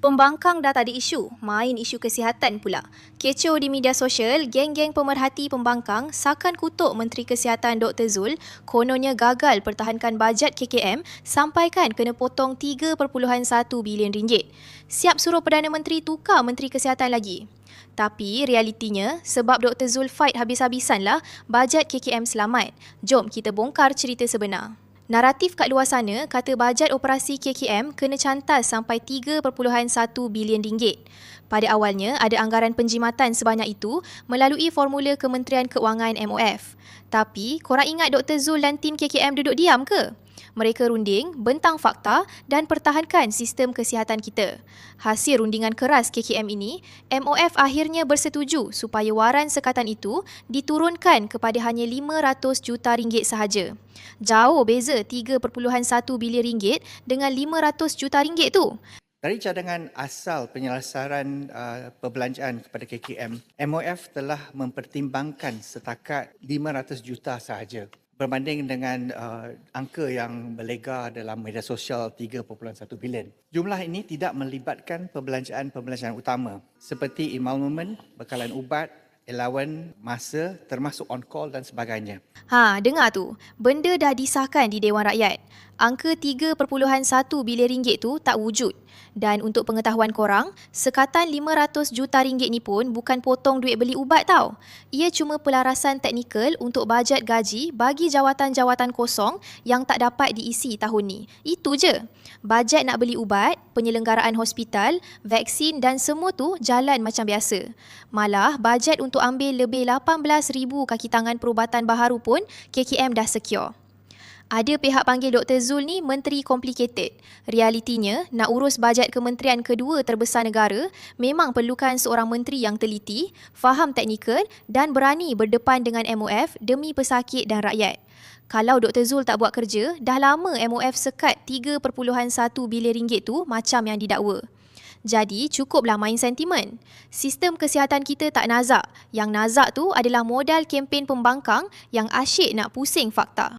Pembangkang dah tak ada isu, main isu kesihatan pula. Kecoh di media sosial, geng-geng pemerhati pembangkang sakan kutuk Menteri Kesihatan Dr. Zul kononnya gagal pertahankan bajet KKM sampaikan kena potong 3.1 bilion ringgit. Siap suruh Perdana Menteri tukar Menteri Kesihatan lagi. Tapi realitinya, sebab Dr. Zul fight habis-habisanlah bajet KKM selamat. Jom kita bongkar cerita sebenar. Naratif kat luar sana kata bajet operasi KKM kena cantas sampai 3.1 bilion ringgit. Pada awalnya ada anggaran penjimatan sebanyak itu melalui formula Kementerian Keuangan MOF. Tapi korang ingat Dr. Zul dan tim KKM duduk diam ke? Mereka runding, bentang fakta dan pertahankan sistem kesihatan kita. Hasil rundingan keras KKM ini, MOF akhirnya bersetuju supaya waran sekatan itu diturunkan kepada hanya 500 juta ringgit sahaja. Jauh beza 3.1 bilion ringgit dengan 500 juta ringgit tu. Dari cadangan asal penyelesaian perbelanjaan kepada KKM, MOF telah mempertimbangkan setakat 500 juta sahaja berbanding dengan angka yang berlega dalam media sosial 3.1 bilion. Jumlah ini tidak melibatkan perbelanjaan utama seperti emolument, bekalan ubat, allowance, masa, termasuk on-call dan sebagainya. Dengar tu. Benda dah disahkan di Dewan Rakyat. Angka 3.1 bilion ringgit tu tak wujud. Dan untuk pengetahuan korang, sekatan 500 juta ringgit ni pun bukan potong duit beli ubat tau. Ia cuma pelarasan teknikal untuk bajet gaji bagi jawatan-jawatan kosong yang tak dapat diisi tahun ni. Itu je. Bajet nak beli ubat, penyelenggaraan hospital, vaksin dan semua tu jalan macam biasa. Malah bajet untuk ambil lebih 18,000 kaki tangan perubatan baharu pun KKM dah secure. Ada pihak panggil Dr. Zul ni menteri complicated. Realitinya, nak urus bajet kementerian kedua terbesar negara memang perlukan seorang menteri yang teliti, faham teknikal dan berani berdepan dengan MOF demi pesakit dan rakyat. Kalau Dr. Zul tak buat kerja, dah lama MOF sekat 3.1 bilion ringgit tu macam yang didakwa. Jadi, cukuplah main sentimen. Sistem kesihatan kita tak nazak. Yang nazak tu adalah modal kempen pembangkang yang asyik nak pusing fakta.